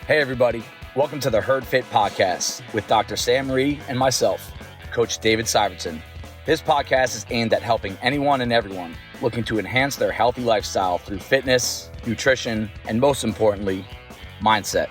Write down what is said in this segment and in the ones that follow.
Hey everybody, welcome to the Herd Fit Podcast with Dr. Sam Rhee and myself, Coach David Syvertsen. This podcast is aimed at helping anyone and everyone looking to enhance their healthy lifestyle through fitness, nutrition, and most importantly, mindset.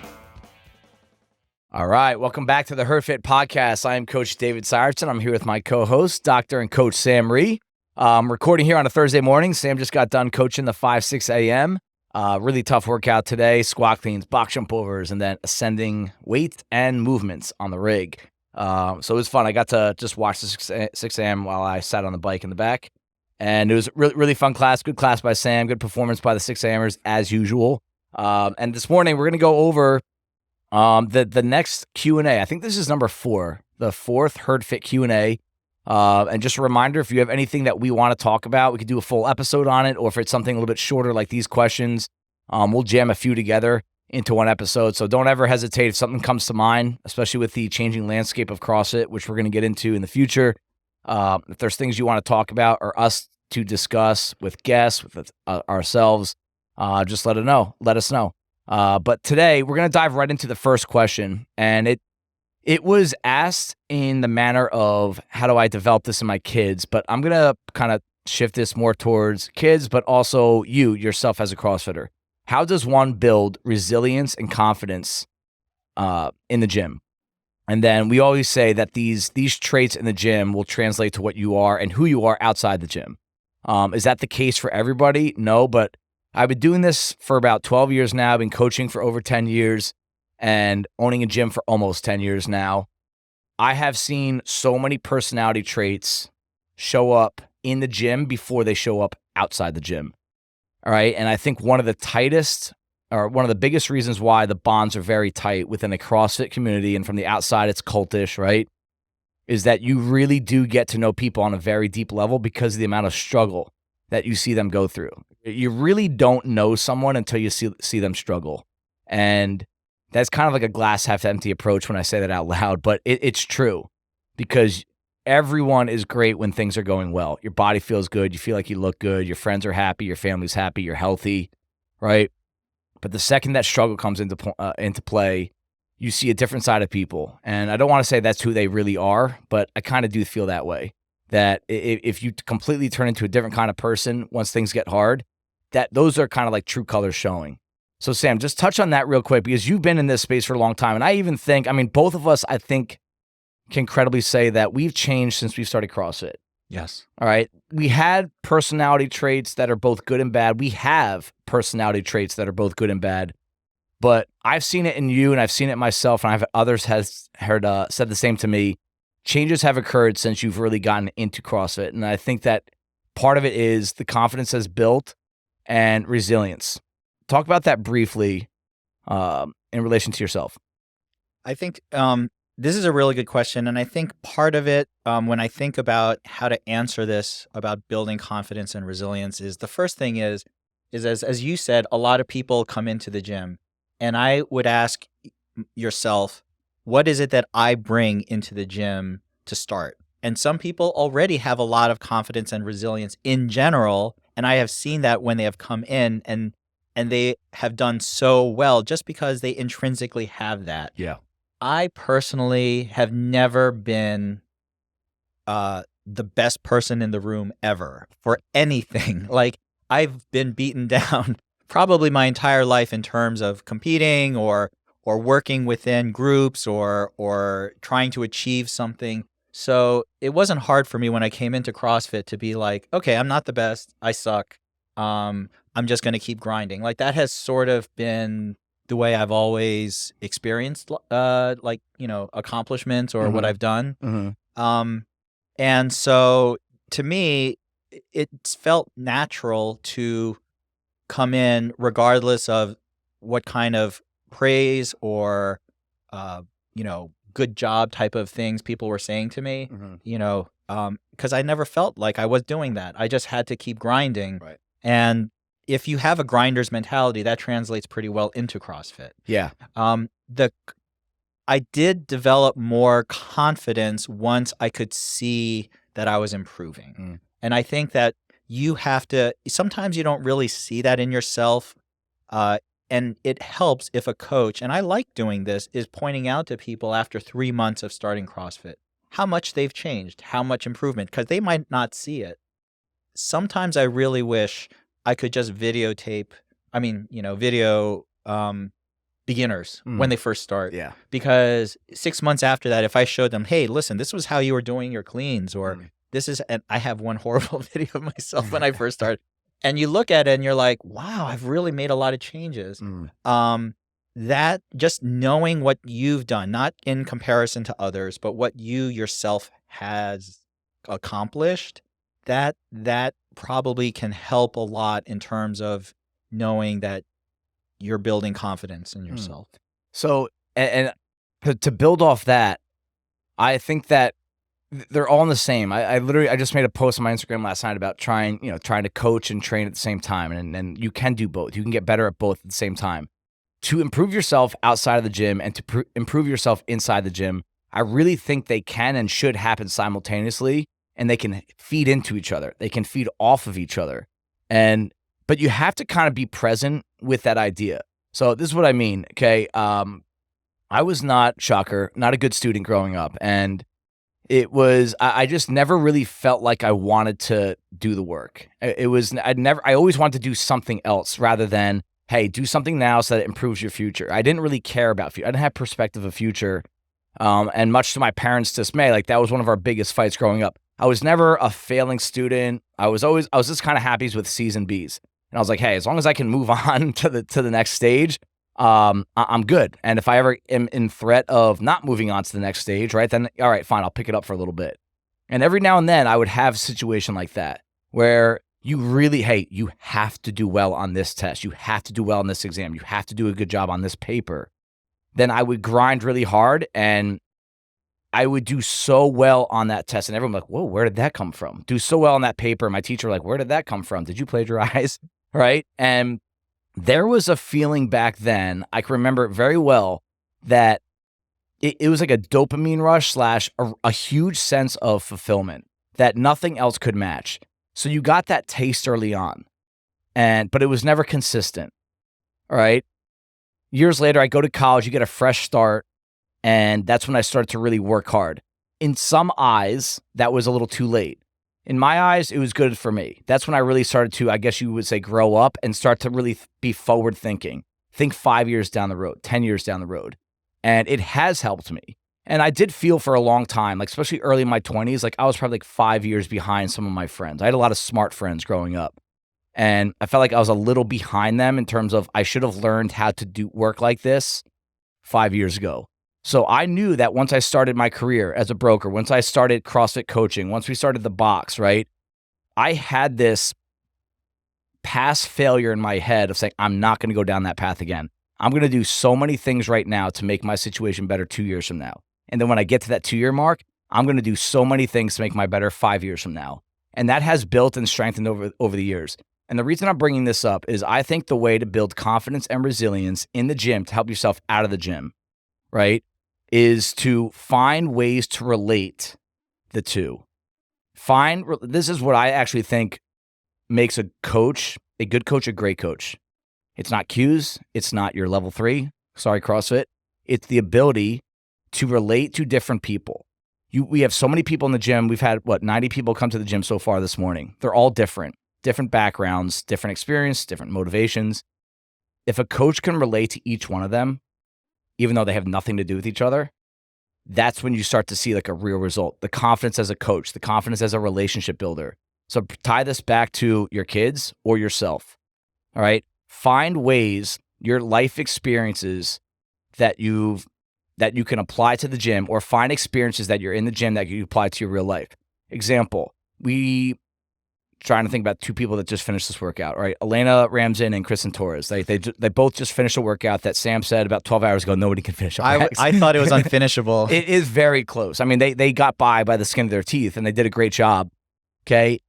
All right, welcome back to the Herd Fit Podcast. I am Coach David Syvertsen. I'm here with my co-host, Dr. and Coach Sam Rhee. Recording here on a Thursday morning. Sam just got done coaching the 5-6 a.m. Really tough workout today, squat cleans, box jump overs, and then ascending weight and movements on the rig. So it was fun. I got to just watch the 6 a.m. while I sat on the bike in the back. And it was a really fun class. Good class by Sam. Good performance by the 6 a.m.ers as usual. And this morning we're going to go over the next Q&A. I think this is number 4, the 4th Herd Fit Q&A. And just a reminder, if you have anything that we want to talk about, we could do a full episode on it, or if it's something a little bit shorter like these questions, we'll jam a few together into one episode. So don't ever hesitate if something comes to mind, especially with the changing landscape of CrossFit, which we're going to get into in the future. If there's things you want to talk about or us to discuss with guests, with ourselves, just let us know. But today we're going to dive right into the first question, and it was asked in the manner of, how do I develop this in my kids? But I'm going to kind of shift this more towards kids, but also yourself as a CrossFitter. How does one build resilience and confidence in the gym? And then we always say that these traits in the gym will translate to what you are and who you are outside the gym. Is that the case for everybody? No, but I've been doing this for about 12 years now. I've been coaching for over 10 years. And owning a gym for almost 10 years now. I have seen so many personality traits show up in the gym before they show up outside the gym. All right. And I think one of the biggest reasons why the bonds are very tight within the CrossFit community, and from the outside it's cultish, right, is that you really do get to know people on a very deep level because of the amount of struggle that you see them go through. You really don't know someone until you see them struggle. And that's kind of like a glass half empty approach when I say that out loud, but it's true, because everyone is great when things are going well. Your body feels good. You feel like you look good. Your friends are happy. Your family's happy. You're healthy, right? But the second that struggle comes into play, you see a different side of people. And I don't want to say that's who they really are, but I kind of do feel that way, that if you completely turn into a different kind of person once things get hard, that those are kind of like true colors showing. So Sam, just touch on that real quick, because you've been in this space for a long time. And I even think, both of us, I think, can credibly say that we've changed since we started CrossFit. Yes. All right. We had personality traits that are both good and bad. We have personality traits that are both good and bad. But I've seen it in you, and I've seen it myself, and others has heard said the same to me. Changes have occurred since you've really gotten into CrossFit. And I think that part of it is the confidence has built and resilience. Talk about that briefly in relation to yourself. I think this is a really good question. And I think part of it, when I think about how to answer this about building confidence and resilience, is the first thing is as you said, a lot of people come into the gym. And I would ask yourself, what is it that I bring into the gym to start? And some people already have a lot of confidence and resilience in general. And I have seen that when they have come in and they have done so well just because they intrinsically have that. Yeah. I personally have never been the best person in the room ever for anything. Like, I've been beaten down probably my entire life in terms of competing or working within groups or trying to achieve something. So it wasn't hard for me when I came into CrossFit to be like, okay, I'm not the best. I suck. I'm just going to keep grinding. Like, that has sort of been the way I've always experienced, accomplishments or what I've done. Mm-hmm. And so to me, it's felt natural to come in regardless of what kind of praise or, good job type of things people were saying to me, because I never felt like I was doing that. I just had to keep grinding. Right. And if you have a grinder's mentality, that translates pretty well into CrossFit. Yeah. I did develop more confidence once I could see that I was improving. Mm. And I think that you have to, sometimes you don't really see that in yourself And it helps if a coach, and I like doing this, is pointing out to people after 3 months of starting CrossFit how much they've changed, how much improvement, because they might not see it. Sometimes I really wish I could just video beginners when they first start. Yeah. Because 6 months after that, if I showed them, hey, listen, this was how you were doing your cleans, or and I have one horrible video of myself when I first started. And you look at it and you're like, wow, I've really made a lot of changes. That just knowing what you've done, not in comparison to others, but what you yourself has accomplished, that probably can help a lot in terms of knowing that you're building confidence in yourself. So, and to build off that, I think that they're all in the same. I just made a post on my Instagram last night about trying to coach and train at the same time. And you can do both. You can get better at both at the same time. To improve yourself outside of the gym and to improve yourself inside the gym, I really think they can and should happen simultaneously, and they can feed into each other. They can feed off of each other. But you have to kind of be present with that idea. So this is what I mean, okay? I was not a good student growing up, and it was, I just never really felt like I wanted to do the work. I always wanted to do something else rather than, hey, do something now so that it improves your future. I didn't really care about future. I didn't have perspective of future. And much to my parents' dismay, like that was one of our biggest fights growing up. I was never a failing student. I was just kind of happy with C's and B's. And I was like, hey, as long as I can move on to the next stage, I'm good. And if I ever am in threat of not moving on to the next stage, right, then all right, fine, I'll pick it up for a little bit. And every now and then I would have a situation like that where you really, hey, you have to do well on this test. You have to do well on this exam. You have to do a good job on this paper. Then I would grind really hard and I would do so well on that test. And everyone would be like, whoa, where did that come from? Do so well on that paper. My teacher like, where did that come from? Did you plagiarize? Right? And there was a feeling back then, I can remember it very well, that it was like a dopamine rush / a huge sense of fulfillment that nothing else could match. So you got that taste early on, but it was never consistent. All right. Years later, I go to college, you get a fresh start, and that's when I started to really work hard. In some eyes, that was a little too late. In my eyes, it was good for me. That's when I really started to, I guess you would say, grow up and start to really be forward thinking. Think 5 years down the road, 10 years down the road. And it has helped me. And I did feel for a long time, like especially early in my 20s, like I was probably like 5 years behind some of my friends. I had a lot of smart friends growing up. And I felt like I was a little behind them in terms of I should have learned how to do work like this 5 years ago. So I knew that once I started my career as a broker, once I started CrossFit coaching, once we started the box, right? I had this past failure in my head of saying, I'm not going to go down that path again. I'm going to do so many things right now to make my situation better 2 years from now. And then when I get to that 2-year mark, I'm going to do so many things to make my better 5 years from now. And that has built and strengthened over the years. And the reason I'm bringing this up is I think the way to build confidence and resilience in the gym to help yourself out of the gym, right, is to find ways to relate the two. This is what I actually think makes a good coach, a great coach. It's not cues. It's not your level 3. Sorry, CrossFit. It's the ability to relate to different people. We have so many people in the gym. We've had, 90 people come to the gym so far this morning. They're all different backgrounds, different experience, different motivations. If a coach can relate to each one of them, even though they have nothing to do with each other, that's when you start to see like a real result. The confidence as a coach, the confidence as a relationship builder. So tie this back to your kids or yourself. All right. Find ways, your life experiences that you can apply to the gym, or find experiences that you're in the gym that you apply to your real life. Example, trying to think about 2 people that just finished this workout, right? Elena Ramsden and Kristen Torres. They both just finished a workout that Sam said about 12 hours ago, nobody can finish. I thought it was unfinishable. It is very close. I mean, they got by the skin of their teeth, and they did a great job, okay?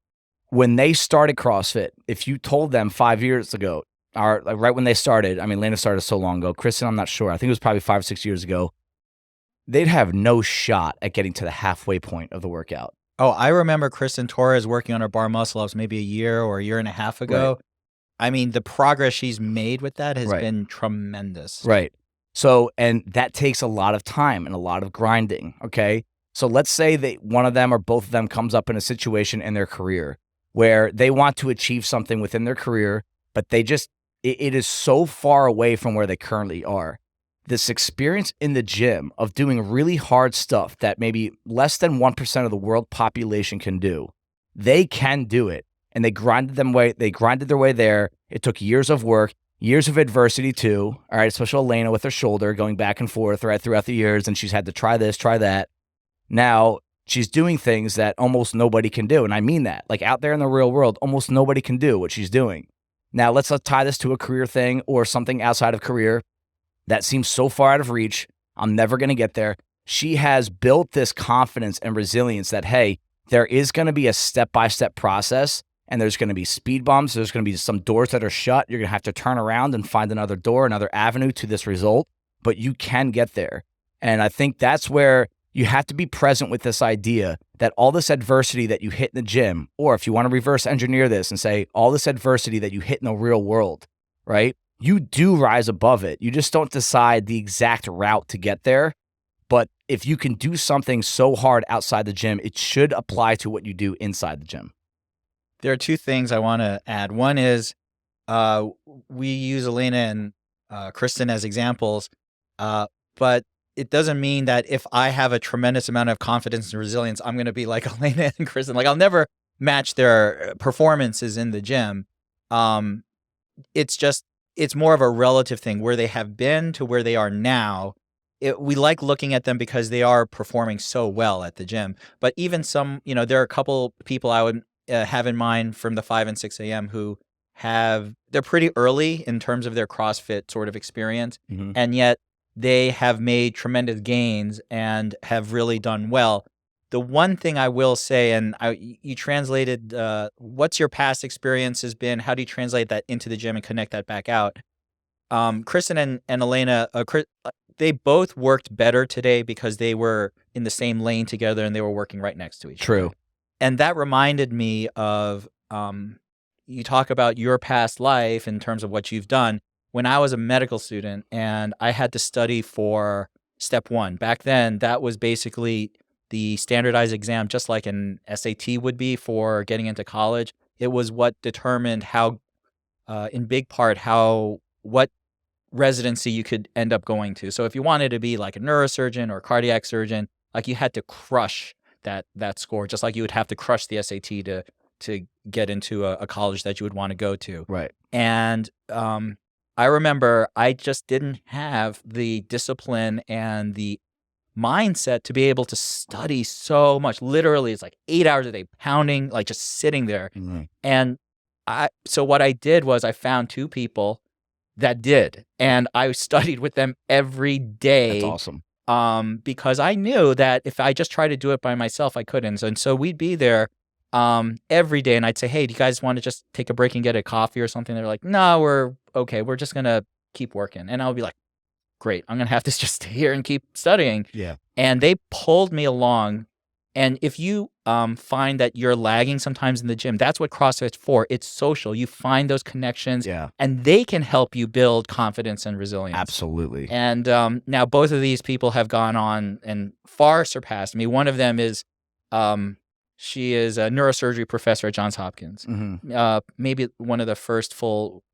When they started CrossFit, if you told them 5 years ago, or like right when they started, I mean, Elena started so long ago. Kristen, I'm not sure. I think it was probably 5 or 6 years ago. They'd have no shot at getting to the halfway point of the workout. Oh, I remember Kristen Torres working on her bar muscle ups maybe a year or a year and a half ago. I mean, the progress she's made with that has Right. been tremendous. Right. So, and that takes a lot of time and a lot of grinding. Okay. So let's say that one of them or both of them comes up in a situation in their career where they want to achieve something within their career, but it is so far away from where they currently are. This experience in the gym of doing really hard stuff that maybe less than 1% of the world population can do, they can do it. And they grinded their way there. It took years of work, years of adversity too. All right, especially Elena with her shoulder going back and forth right throughout the years, and she's had to try this, try that. Now she's doing things that almost nobody can do, and I mean that. Like out there in the real world, almost nobody can do what she's doing. Now let's tie this to a career thing or something outside of career that seems so far out of reach. I'm never going to get there. She has built this confidence and resilience that, hey, there is going to be a step-by-step process. And there's going to be speed bumps. There's going to be some doors that are shut. You're going to have to turn around and find another door, another avenue to this result, but you can get there. And I think that's where you have to be present with this idea that all this adversity that you hit in the gym, or if you want to reverse engineer this and say all this adversity that you hit in the real world, right? You do rise above it. You just don't decide the exact route to get there. But if you can do something so hard outside the gym, it should apply to what you do inside the gym. There are two things I want to add. One is we use Elena and Kristen as examples, but it doesn't mean that if I have a tremendous amount of confidence and resilience, I'm going to be like Elena and Kristen. Like I'll never match their performances in the gym. It's more of a relative thing where they have been to where they are now. We like looking at them because they are performing so well at the gym. But even some, there are a couple people I would have in mind from the 5 and 6 a.m. who they're pretty early in terms of their CrossFit sort of experience, and yet they have made tremendous gains and have really done well. The one thing I will say, and you translated, what's your past experience has been, how do you translate that into the gym and connect that back out? Kristen and Elena, they both worked better today because they were in the same lane together and they were working right next to each other. True. And that reminded me of, you talk about your past life in terms of what you've done. When I was a medical student and I had to study for step 1, back then that was basically the standardized exam, just like an SAT would be for getting into college. It was what determined how, in big part, what residency you could end up going to. So if you wanted to be like a neurosurgeon or a cardiac surgeon, like you had to crush that score, just like you would have to crush the SAT to get into a college that you would want to go to. Right. And I remember I just didn't have the discipline and the mindset to be able to study so much. Literally, it's like 8 hours a day, pounding, like just sitting there. Mm-hmm. And so what I did was I found 2 people that did, and I studied with them every day. That's awesome. Because I knew that if I just tried to do it by myself, I couldn't. And so we'd be there every day, and I'd say, hey, do you guys want to just take a break and get a coffee or something? They're like, no, we're okay. We're just going to keep working. And I'll be like, great, I'm going to have to just stay here and keep studying. Yeah. And they pulled me along. And if you find that you're lagging sometimes in the gym, that's what CrossFit's for. It's social. You find those connections, and they can help you build confidence and resilience. Absolutely. And now both of these people have gone on and far surpassed me. One of them is, she is a neurosurgery professor at Johns Hopkins. Mm-hmm. Maybe one of the first full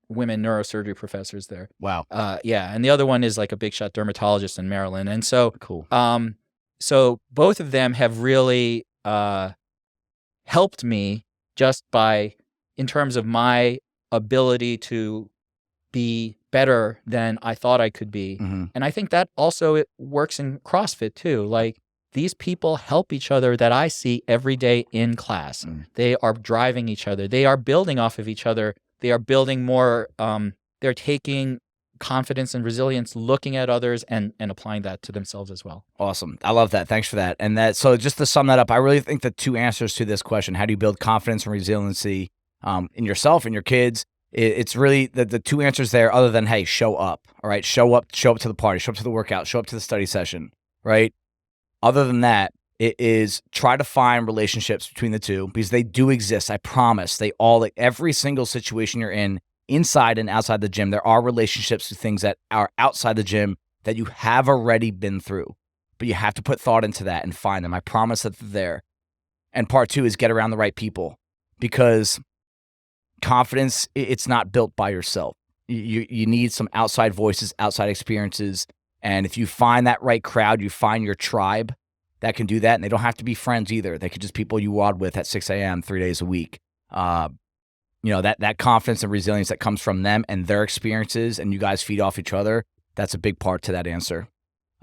women neurosurgery professors there. Wow. Yeah. And the other one is like a big shot dermatologist in Maryland. And so cool. So both of them have really helped me just in terms of my ability to be better than I thought I could be. Mm-hmm. And I think that also it works in CrossFit too. Like these people help each other that I see every day in class. They are driving each other. They are building off of each other. They are building more, they're taking confidence and resilience, looking at others and applying that to themselves as well. Awesome. I love that. Thanks for that. So just to sum that up, I really think the 2 answers to this question, how do you build confidence and resiliency in yourself and your kids? It's really the 2 answers there other than, hey, show up. All right. Show up to the party, show up to the workout, show up to the study session. Right. Other than that, It is try to find relationships between the two, because they do exist. I promise. They all, like every single situation you're in, inside and outside the gym, there are relationships to things that are outside the gym that you have already been through, but you have to put thought into that and find them. I promise that they're there. And part 2 is get around the right people, because confidence, it's not built by yourself. You need some outside voices, outside experiences. And if you find that right crowd, you find your tribe that can do that. And they don't have to be friends either. They could just people you WOD with at 6 a.m. 3 days a week. That confidence and resilience that comes from them and their experiences, and you guys feed off each other, that's a big part to that answer.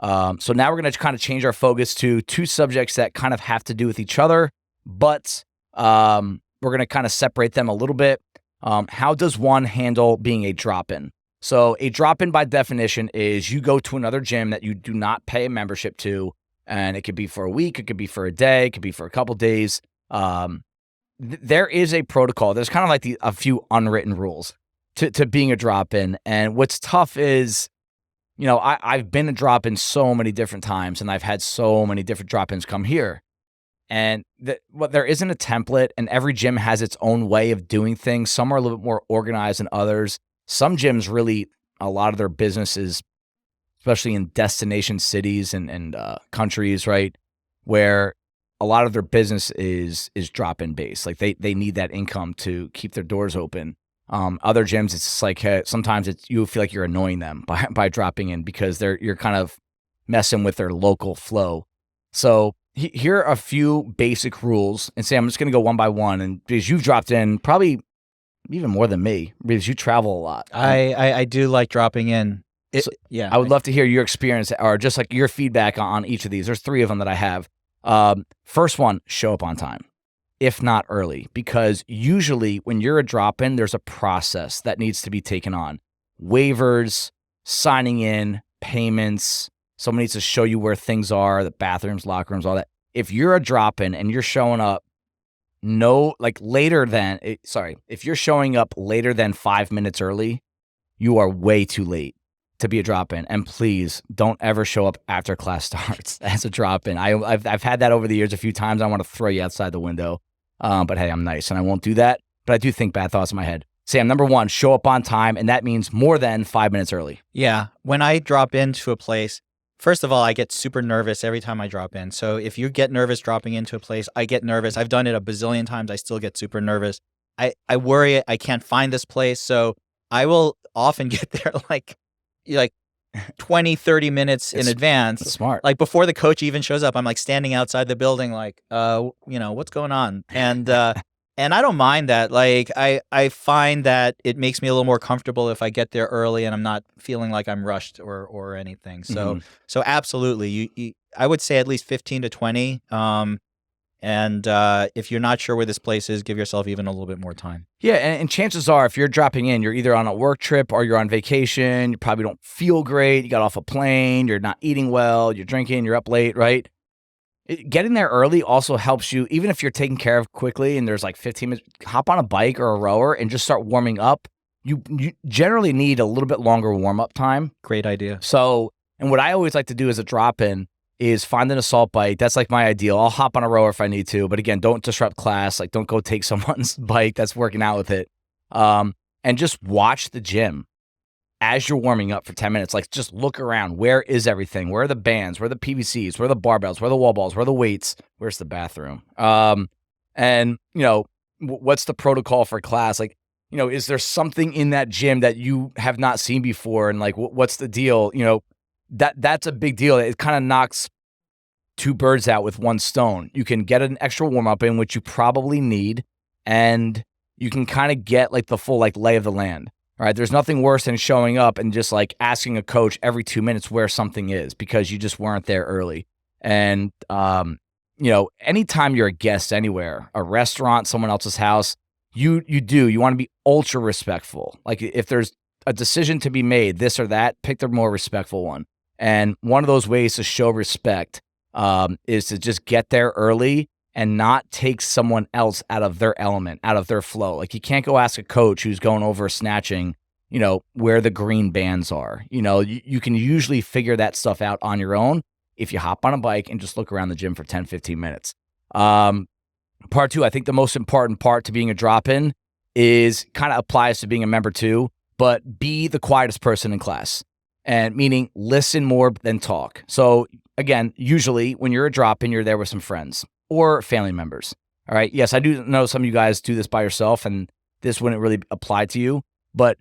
So now we're going to kind of change our focus to 2 subjects that kind of have to do with each other, but we're going to kind of separate them a little bit. How does one handle being a drop-in? So a drop-in by definition is you go to another gym that you do not pay a membership to, and it could be for a week, it could be for a day, it could be for a couple days. There is a protocol. There's kind of like a few unwritten rules to being a drop-in. And what's tough is, I've been a drop-in so many different times, and I've had so many different drop-ins come here. And there isn't a template, and every gym has its own way of doing things. Some are a little bit more organized than others. Some gyms really, a lot of their businesses, especially in destination cities and countries, right, where a lot of their business is drop-in based. Like they need that income to keep their doors open. Other gyms, it's just like, hey, sometimes you feel like you're annoying them by dropping in, because you're kind of messing with their local flow. So here are a few basic rules, and Sam, I'm just going to go one by one. And because you've dropped in probably even more than me, because you travel a lot. I do like dropping in. I would love to hear your experience, or just like your feedback on each of these. There's 3 of them that I have. First one, show up on time, if not early, because usually when you're a drop-in, there's a process that needs to be taken on. Waivers, signing in, payments. Someone needs to show you where things are, the bathrooms, locker rooms, all that. If you're a drop-in and you're showing up if you're showing up later than 5 minutes early, you are way too late to be a drop-in. And please don't ever show up after class starts as a drop-in. I've had that over the years a few times. I want to throw you outside the window. But hey, I'm nice and I won't do that. But I do think bad thoughts in my head. Sam, number 1, show up on time, and that means more than 5 minutes early. Yeah. When I drop into a place, first of all, I get super nervous every time I drop in. So if you get nervous dropping into a place, I get nervous. I've done it a bazillion times. I still get super nervous. I worry I can't find this place. So I will often get there like 20, 30 minutes in advance. That's smart. Like before the coach even shows up, I'm like standing outside the building like, what's going on? And and I don't mind that. Like I find that it makes me a little more comfortable if I get there early and I'm not feeling like I'm rushed or anything. So so absolutely, I would say at least 15 to 20. And if you're not sure where this place is, give yourself even a little bit more time. Yeah, and chances are, if you're dropping in, you're either on a work trip or you're on vacation. You probably don't feel great. You got off a plane. You're not eating well. You're drinking. You're up late, right? Getting there early also helps you, even if you're taken care of quickly and there's like 15 minutes, hop on a bike or a rower and just start warming up. You generally need a little bit longer warm-up time. Great idea. So, and what I always like to do as a drop-in is find an assault bike. That's like my ideal. I'll hop on a rower if I need to, but again, don't disrupt class. Like, don't go take someone's bike that's working out with it. And just watch the gym as you're warming up for 10 minutes. Like, just look around. Where is everything? Where are the bands? Where are the PVCs? Where are the barbells? Where are the wall balls? Where are the weights? Where's the bathroom? And, what's the protocol for class? Like, is there something in that gym that you have not seen before? And like, what's the deal? That's a big deal. It kind of knocks 2 birds out with 1 stone. You can get an extra warm-up in, which you probably need, and you can kind of get like the full like lay of the land. All right, there's nothing worse than showing up and just like asking a coach every 2 minutes where something is because you just weren't there early. And, anytime you're a guest anywhere, a restaurant, someone else's house, you want to be ultra respectful. Like if there's a decision to be made, this or that, pick the more respectful one. And one of those ways to show respect is to just get there early and not take someone else out of their element, out of their flow. Like you can't go ask a coach who's going over snatching, where the green bands are. You can usually figure that stuff out on your own if you hop on a bike and just look around the gym for 10, 15 minutes. Part two, I think the most important part to being a drop-in is kind of applies to being a member too, but be the quietest person in class. And meaning listen more than talk. So again, usually when you're a drop-in, you're there with some friends or family members. All right. Yes, I do know some of you guys do this by yourself and this wouldn't really apply to you. But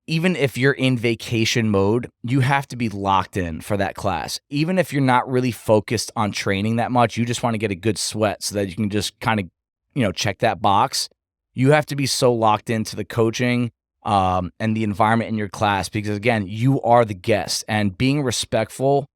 even if you're in vacation mode, you have to be locked in for that class. Even if you're not really focused on training that much, you just want to get a good sweat so that you can just kind of, check that box. You have to be so locked into the coaching and the environment in your class because, again, you are the guest. And being respectful,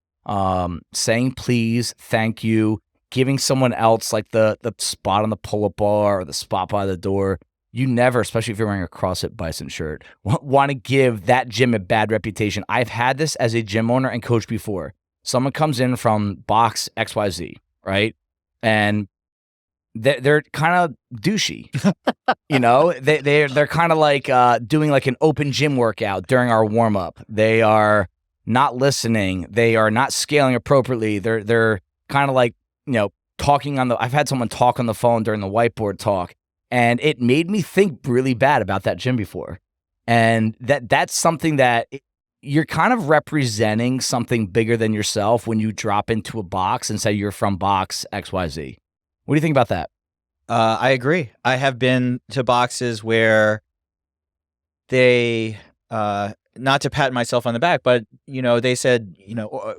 saying please, thank you, giving someone else like the spot on the pull-up bar or the spot by the door, you never, especially if you're wearing a CrossFit Bison shirt, want to give that gym a bad reputation. I've had this as a gym owner and coach before. Someone comes in from box XYZ, right? And they're kind of douchey. They're kind of like doing like an open gym workout during our warm-up. They are not listening. They are not scaling appropriately. They're kind of like, talking on I've had someone talk on the phone during the whiteboard talk. And it made me think really bad about that gym before. And that's something that you're kind of representing something bigger than yourself when you drop into a box and say you're from box XYZ. What do you think about that? I agree. I have been to boxes where they, not to pat myself on the back, but, they said,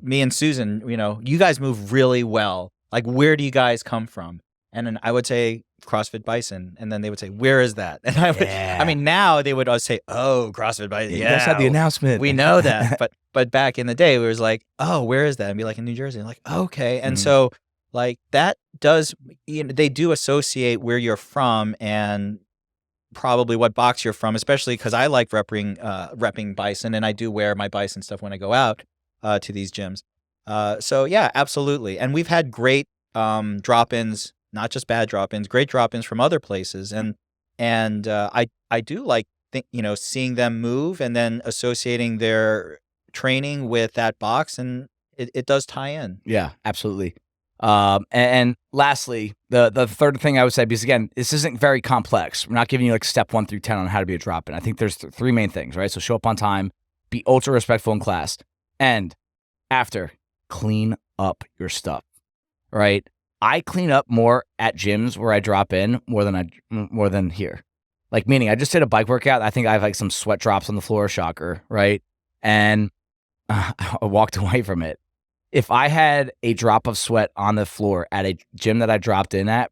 me and Susan, you guys move really well. Like, where do you guys come from? And then I would say CrossFit Bison, and then they would say, "Where is that?" And I mean, now they would always say, "Oh, CrossFit Bison." Yeah, that's had the announcement. We know that, but back in the day, it was like, "Oh, where is that?" And be like in New Jersey, and like, okay, and so like that does, they do associate where you're from and probably what box you're from, especially because I like repping Bison, and I do wear my Bison stuff when I go out to these gyms. So yeah, absolutely, and we've had great drop-ins. Not just bad drop-ins, great drop-ins from other places, and I do like seeing them move and then associating their training with that box, and it does tie in. Yeah, absolutely. And lastly, the third thing I would say, because again, this isn't very complex. We're not giving you like step 1 through 10 on how to be a drop-in. I think there's three main things, right? So show up on time, be ultra respectful in class, and after, clean up your stuff, right? I clean up more at gyms where I drop in more than here. Like, meaning I just did a bike workout. I think I have like some sweat drops on the floor, shocker, right? And I walked away from it. If I had a drop of sweat on the floor at a gym that I dropped in at,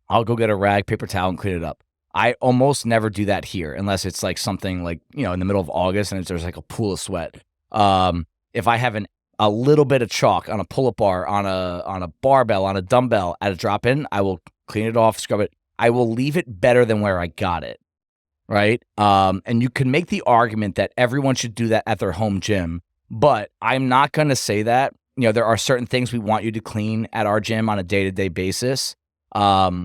I'll go get a rag, paper towel, and clean it up. I almost never do that here unless it's like something like, in the middle of August and there's like a pool of sweat. If I have a little bit of chalk on a pull-up bar, on a barbell, on a dumbbell at a drop-in, I will clean it off, scrub it. I will leave it better than where I got it, right? And you can make the argument that everyone should do that at their home gym, but I'm not going to say that. There are certain things we want you to clean at our gym on a day-to-day basis, but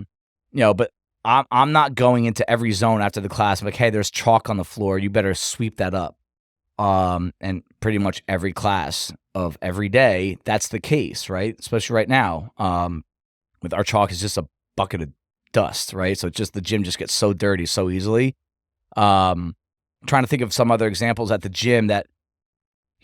I'm not going into every zone after the class. I'm like, hey, there's chalk on the floor. You better sweep that up. And pretty much every class of every day, that's the case, right? Especially right now, with our chalk is just a bucket of dust, right? So it's just the gym just gets so dirty so easily. Trying to think of some other examples at the gym that,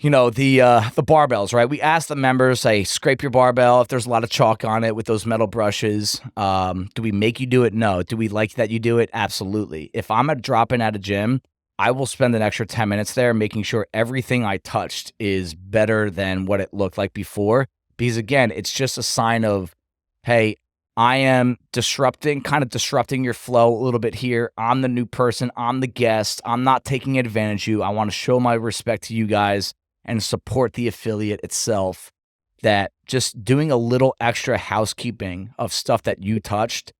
the barbells, right? We ask the members, say, scrape your barbell if there's a lot of chalk on it with those metal brushes. Do we make you do it? No. Do we like that you do it? Absolutely. If I'm a drop-in at a gym, I will spend an extra 10 minutes there making sure everything I touched is better than what it looked like before. Because again, it's just a sign of, hey, I am disrupting your flow a little bit here. I'm the new person. I'm the guest. I'm not taking advantage of you. I want to show my respect to you guys and support the affiliate itself. That just doing a little extra housekeeping of stuff that you touched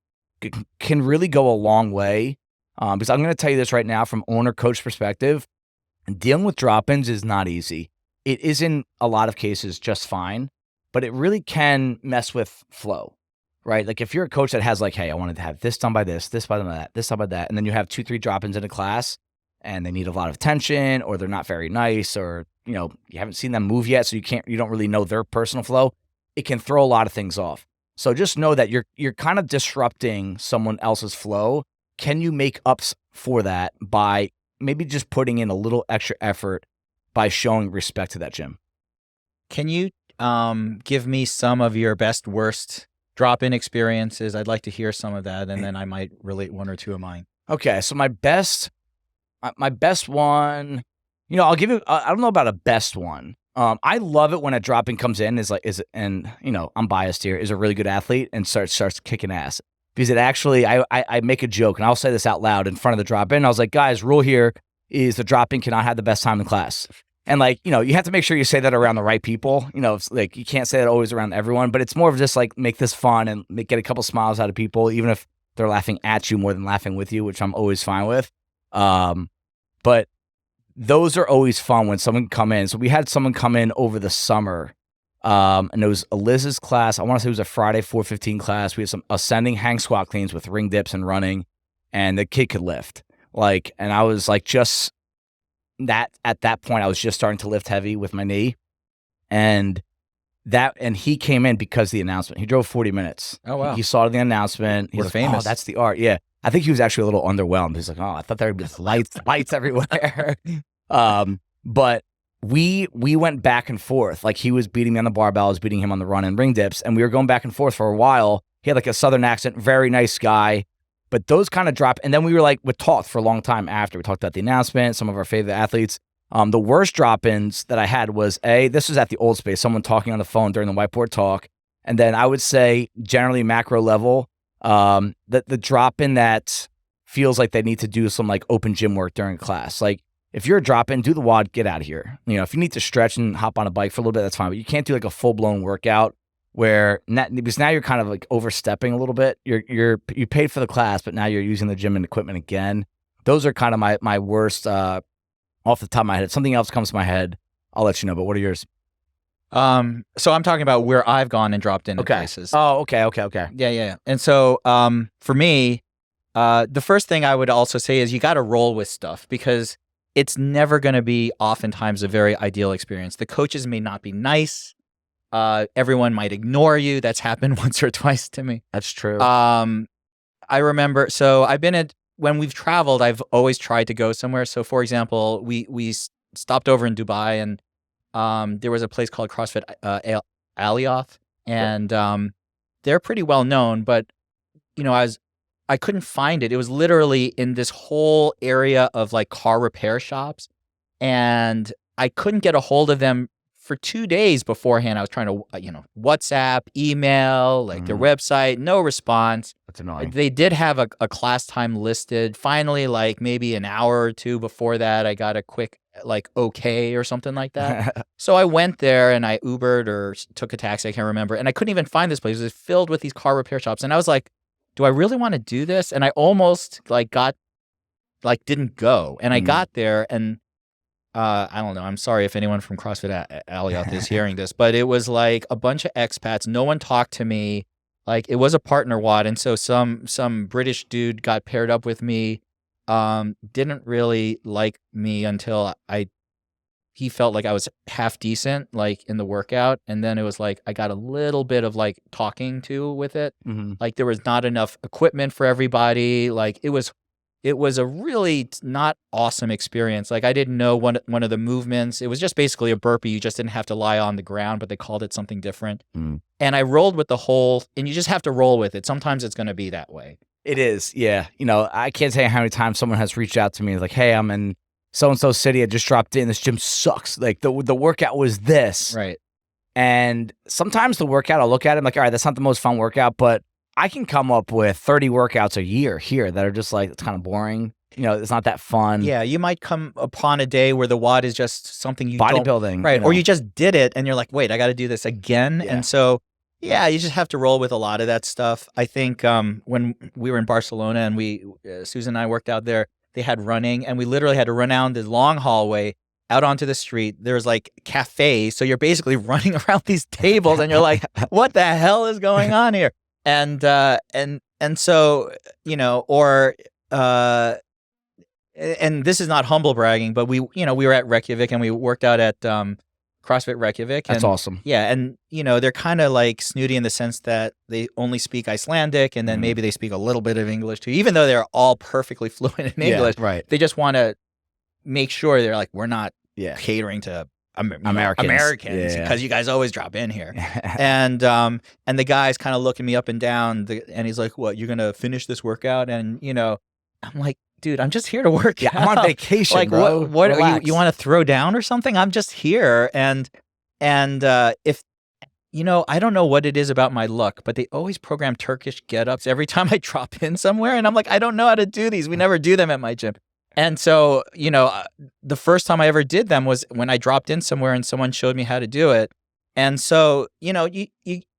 can really go a long way. Because I'm going to tell you this right now from owner-coach perspective, dealing with drop-ins is not easy. It is in a lot of cases just fine, but it really can mess with flow, right? Like if you're a coach that has like, hey, I wanted to have this done by this by that, this done by that, and then you have 2-3 drop-ins in a class, and they need a lot of attention, or they're not very nice, or, you haven't seen them move yet, so you don't really know their personal flow, it can throw a lot of things off. So just know that you're kind of disrupting someone else's flow. Can you make up for that by maybe just putting in a little extra effort by showing respect to that gym? Can you give me some of your best, worst drop-in experiences? I'd like to hear some of that, and then I might relate one or two of mine. Okay, so my best one, I'll give you. I don't know about a best one. I love it when a drop-in comes in and I'm biased here, is a really good athlete and starts kicking ass, because it actually, I make a joke, and I'll say this out loud in front of the drop-in. I was like, guys, rule here is the drop-in cannot have the best time in class. And you have to make sure you say that around the right people. It's like, you can't say that always around everyone, but it's more of just like, make this fun and get a couple smiles out of people, even if they're laughing at you more than laughing with you, which I'm always fine with. But those are always fun when someone come in. So we had someone come in over the summer, and it was Liz's class. I want to say it was a Friday 4:15 class. We had some ascending hang squat cleans with ring dips and running, and the kid could lift. And I was like, just that at that point, I was just starting to lift heavy with my knee, and he came in because of the announcement. He drove 40 minutes. Oh, wow. He saw the announcement. We're He's famous. Like, oh, that's the art. Yeah. I think he was actually a little underwhelmed. He's like, oh, I thought there would be lights everywhere. But we went back and forth. Like, he was beating me on the barbell, I was beating him on the run and ring dips, and we were going back and forth for a while. He had like a Southern accent, very nice guy. But those kind of drop, and then we talked for a long time after. We talked about the announcement, some of our favorite athletes. The worst drop-ins that I had was, this was at the old space, someone talking on the phone during the whiteboard talk. And then I would say, generally macro level, the drop-in that feels like they need to do some like open gym work during class. Like, if you're a drop-in, do the WOD, get out of here. If you need to stretch and hop on a bike for a little bit, that's fine. But you can't do like a full-blown workout because now you're kind of like overstepping a little bit. You paid for the class, but now you're using the gym and equipment again. Those are kind of my worst off the top of my head. If something else comes to my head, I'll let you know. But what are yours? So I'm talking about where I've gone and dropped into places. Oh, okay. Yeah. And so, for me, the first thing I would also say is you got to roll with stuff, because it's never going to be oftentimes a very ideal experience. The coaches may not be nice. Everyone might ignore you. That's happened once or twice to me. That's true. I remember, so when we've traveled, I've always tried to go somewhere. So for example, we stopped over in Dubai, and there was a place called CrossFit Alioth, and they're pretty well known, but I couldn't find it. It was literally in this whole area of like car repair shops, and I couldn't get a hold of them for 2 days beforehand. I was trying to, WhatsApp, email, their website, no response. That's annoying. They did have a class time listed. Finally, like maybe an hour or two before that, I got a quick okay or something like that. So I went there and I Ubered or took a taxi, I can't remember. And I couldn't even find this place. It was filled with these car repair shops. And I was like, do I really want to do this? And I almost didn't go. And I got there, and I don't know. I'm sorry if anyone from CrossFit Alioth is hearing this, but it was like a bunch of expats. No one talked to me. Like, it was a partner WOD, and so some British dude got paired up with me. Didn't really like me until he felt like I was half decent, like in the workout, and then it was like I got a little bit of like talking to with it. Mm-hmm. Like, there was not enough equipment for everybody. Like, it was a really not awesome experience. Like, I didn't know one of the movements. It was just basically a burpee. You just didn't have to lie on the ground, but they called it something different. Mm. And I rolled with the whole, and you just have to roll with it. Sometimes it's going to be that way. It is, yeah. I can't tell you how many times someone has reached out to me like, hey, I'm in so-and-so city. I just dropped in. This gym sucks. Like, the workout was this. Right. And sometimes the workout, I'll look at it, I'm like, all right, that's not the most fun workout, but I can come up with 30 workouts a year here that are just like, it's kind of boring. It's not that fun. Yeah, you might come upon a day where the WOD is just something you bodybuilding, right? Or you just did it and you're like, wait, I got to do this again. Yeah. And so, yeah, you just have to roll with a lot of that stuff. I think when we were in Barcelona and Susan and I worked out there, they had running, and we literally had to run down this long hallway out onto the street. There's like cafes, so you're basically running around these tables, and you're like, what the hell is going on here? And so, and this is not humble bragging, but we were at Reykjavik and we worked out at CrossFit Reykjavik. That's and, awesome. Yeah, and they're kind of like snooty in the sense that they only speak Icelandic, and then maybe they speak a little bit of English too. Even though they're all perfectly fluent in English, right. They just want to make sure they're like, we're not catering to Americans because you guys always drop in here. And the guy's kind of looking me up and down, and he's like, "What? You're gonna finish this workout?" And I'm like, dude, I'm just here to work out. I'm on vacation, like, bro. what are you want to throw down or something? I'm just here. And if I don't know what it is about my look, but they always program Turkish get-ups every time I drop in somewhere. And I'm like, I don't know how to do these. We never do them at my gym. And so, the first time I ever did them was when I dropped in somewhere and someone showed me how to do it. And so, you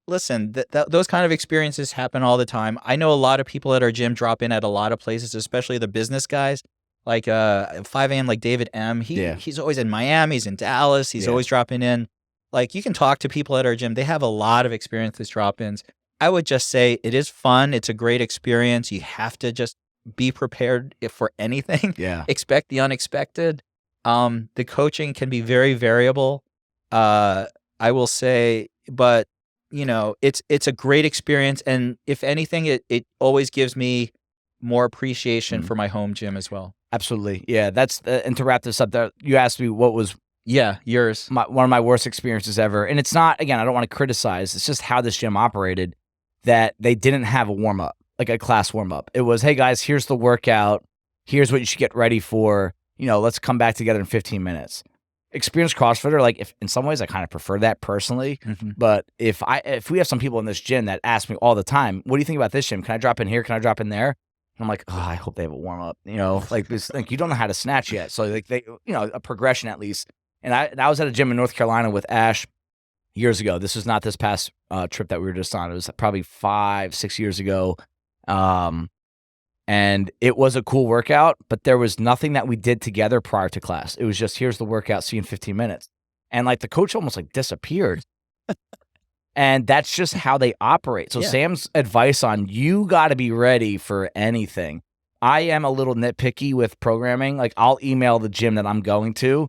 listen, those kind of experiences happen all the time. I know a lot of people at our gym drop in at a lot of places, especially the business guys, like 5 a.m., like David M. He's always in Miami. He's in Dallas. He's always dropping in. Like, you can talk to people at our gym. They have a lot of experience with drop-ins. I would just say it is fun. It's a great experience. You have to just be prepared for anything. Expect the unexpected. The coaching can be very variable, I will say, but it's a great experience, and if anything, it always gives me more appreciation for my home gym as well. Absolutely. Yeah, that's and to wrap this up, you asked me what was yours. One of my worst experiences ever. And it's not, again, I don't want to criticize, it's just how this gym operated, that they didn't have a warm-up, like a class warm-up. It was, hey guys, here's the workout, here's what you should get ready for, let's come back together in 15 minutes. Experienced CrossFitter, like, if in some ways I kind of prefer that personally, but if we have some people in this gym that ask me all the time, what do you think about this gym? Can I drop in here? Can I drop in there? And I'm like, oh, I hope they have a warm-up, like this, like, you don't know how to snatch yet. So like they, a progression at least. And I was at a gym in North Carolina with Ash years ago. This was not this past trip that we were just on. It was probably 5-6 years ago. And it was a cool workout, but there was nothing that we did together prior to class. It was just, here's the workout, see you in 15 minutes. And like the coach almost like disappeared. And that's just how they operate. So Sam's advice on, you got to be ready for anything. I am a little nitpicky with programming. Like, I'll email the gym that I'm going to,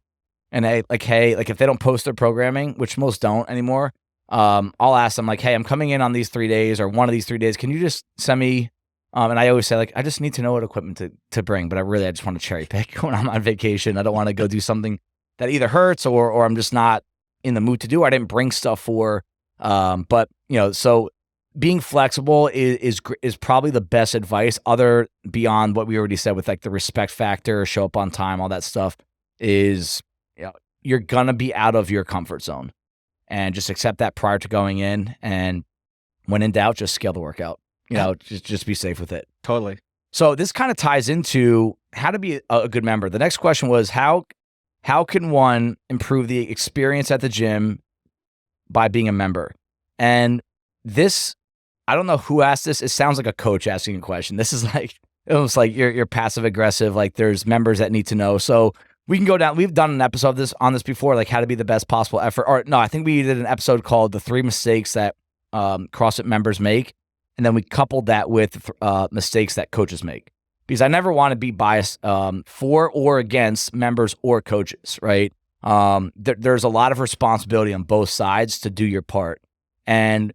and hey, if they don't post their programming, which most don't anymore, I'll ask them, like, hey, I'm coming in on these 3 days or one of these 3 days. Can you just send me? And I always say, like, I just need to know what equipment to bring, but I just want to cherry pick when I'm on vacation. I don't want to go do something that either hurts or I'm just not in the mood to do. I didn't bring stuff for, but so being flexible is probably the best advice, other beyond what we already said with like the respect factor, show up on time, all that stuff. Is you're gonna be out of your comfort zone, and just accept that prior to going in. And when in doubt, just scale the workout. Just be safe with it. Totally. So this kind of ties into how to be a good member. The next question was how can one improve the experience at the gym by being a member? And this, I don't know who asked this. It sounds like a coach asking a question. This is like almost like you're passive aggressive. Like, there's members that need to know. So we can go down. We've done an episode on this before, like how to be the best possible effort. Or no, I think we did an episode called The 3 Mistakes That CrossFit Members Make. And then we coupled that with mistakes that coaches make. Because I never want to be biased for or against members or coaches, right? There's a lot of responsibility on both sides to do your part. And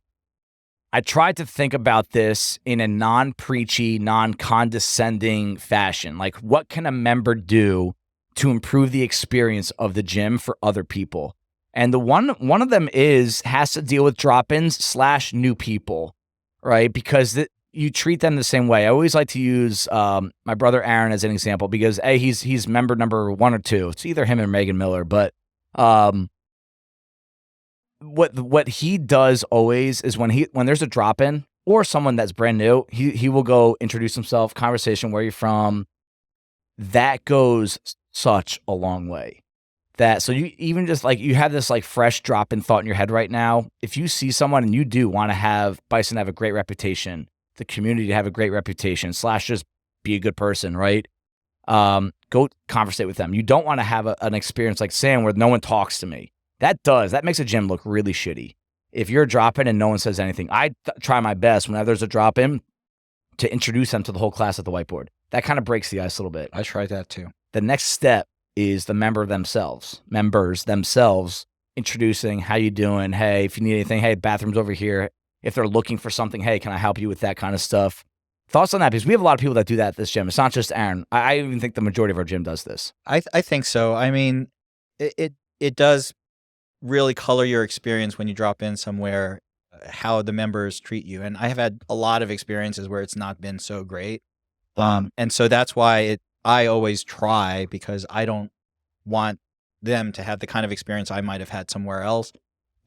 I tried to think about this in a non-preachy, non-condescending fashion. Like, what can a member do to improve the experience of the gym for other people? And the one of them has to deal with drop-ins / new people, right? Because you treat them the same way. I always like to use my brother Aaron as an example, because he's member number 1 or 2. It's either him or Megan Miller, but what he does always is when there's a drop-in or someone that's brand new, he will go introduce himself, conversation, where you're from. That goes such a long way. So you even just like, you have this like fresh drop-in thought in your head right now. If you see someone and you do want to have Bison have a great reputation, the community to have a great reputation / just be a good person, right? Go conversate with them. You don't want to have an experience like Sam where no one talks to me. That makes a gym look really shitty. If you're dropping and no one says anything, I try my best whenever there's a drop-in to introduce them to the whole class at the whiteboard. That kind of breaks the ice a little bit. I tried that too. The next step is the members themselves introducing, how you doing? Hey, if you need anything, hey, bathroom's over here. If they're looking for something, hey, can I help you with that kind of stuff? Thoughts on that? Because we have a lot of people that do that at this gym. It's not just Aaron. I even think the majority of our gym does this. I think so. I mean, it does really color your experience when you drop in somewhere, how the members treat you. And I have had a lot of experiences where it's not been so great. And so that's why I always try, because I don't want them to have the kind of experience I might have had somewhere else.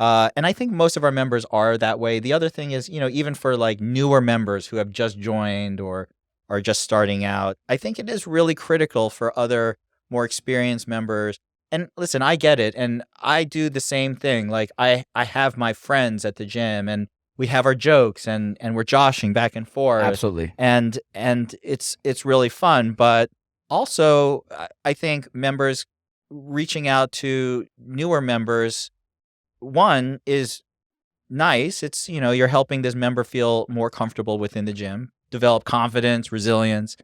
And I think most of our members are that way. The other thing is, even for like newer members who have just joined or are just starting out, I think it is really critical for other more experienced members. And listen, I get it. And I do the same thing. Like I have my friends at the gym, and we have our jokes, and we're joshing back and forth. Absolutely. And it's really fun. But also, I think members reaching out to newer members, one, is nice. It's, you're helping this member feel more comfortable within the gym, develop confidence, resilience,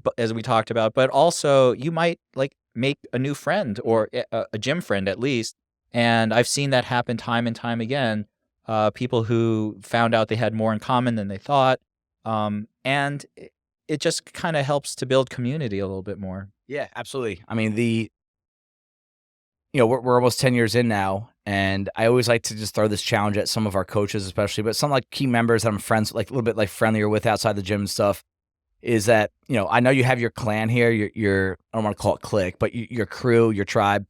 but as we talked about. But also, you might like make a new friend, or a gym friend at least. And I've seen that happen time and time again. People who found out they had more in common than they thought. And it just kind of helps to build community a little bit more. Yeah, absolutely. I mean, we're almost 10 years in now, and I always like to just throw this challenge at some of our coaches, especially, but some like key members that I'm friends, like a little bit like friendlier with outside the gym and stuff, is that, I know you have your clan here, your I don't want to call it clique, but your crew, your tribe,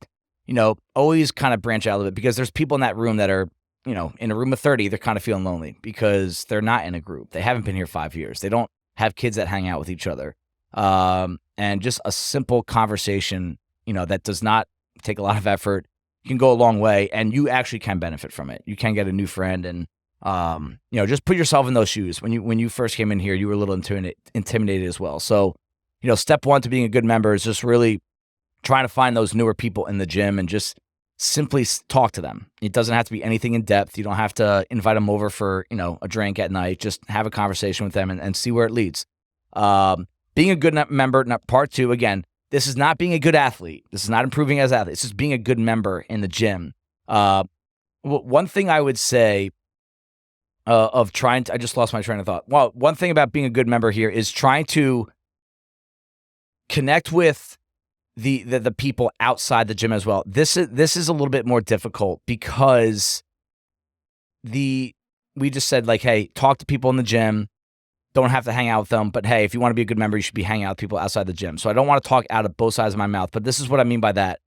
always kind of branch out a little bit, because there's people in that room that are, in a room of 30, they're kind of feeling lonely because they're not in a group. They haven't been here 5 years. They don't have kids that hang out with each other. And just a simple conversation, that does not take a lot of effort, can go a long way, and you actually can benefit from it. You can get a new friend, and just put yourself in those shoes. When you first came in here, you were a little intimidated as well. So, step one to being a good member is just really trying to find those newer people in the gym and just simply talk to them. It doesn't have to be anything in depth. You don't have to invite them over for a drink at night. Just have a conversation with them and see where it leads. Being a good member. Part two, again, this is not being a good athlete. This is not improving as an athlete. This is being a good member in the gym. One thing I would say I just lost my train of thought. Well, one thing about being a good member here is trying to connect with the people outside the gym as well. This is a little bit more difficult because we just said, like, hey, talk to people in the gym. Don't have to hang out with them, but hey, if you want to be a good member, you should be hanging out with people outside the gym. So I don't want to talk out of both sides of my mouth, but this is what I mean by that.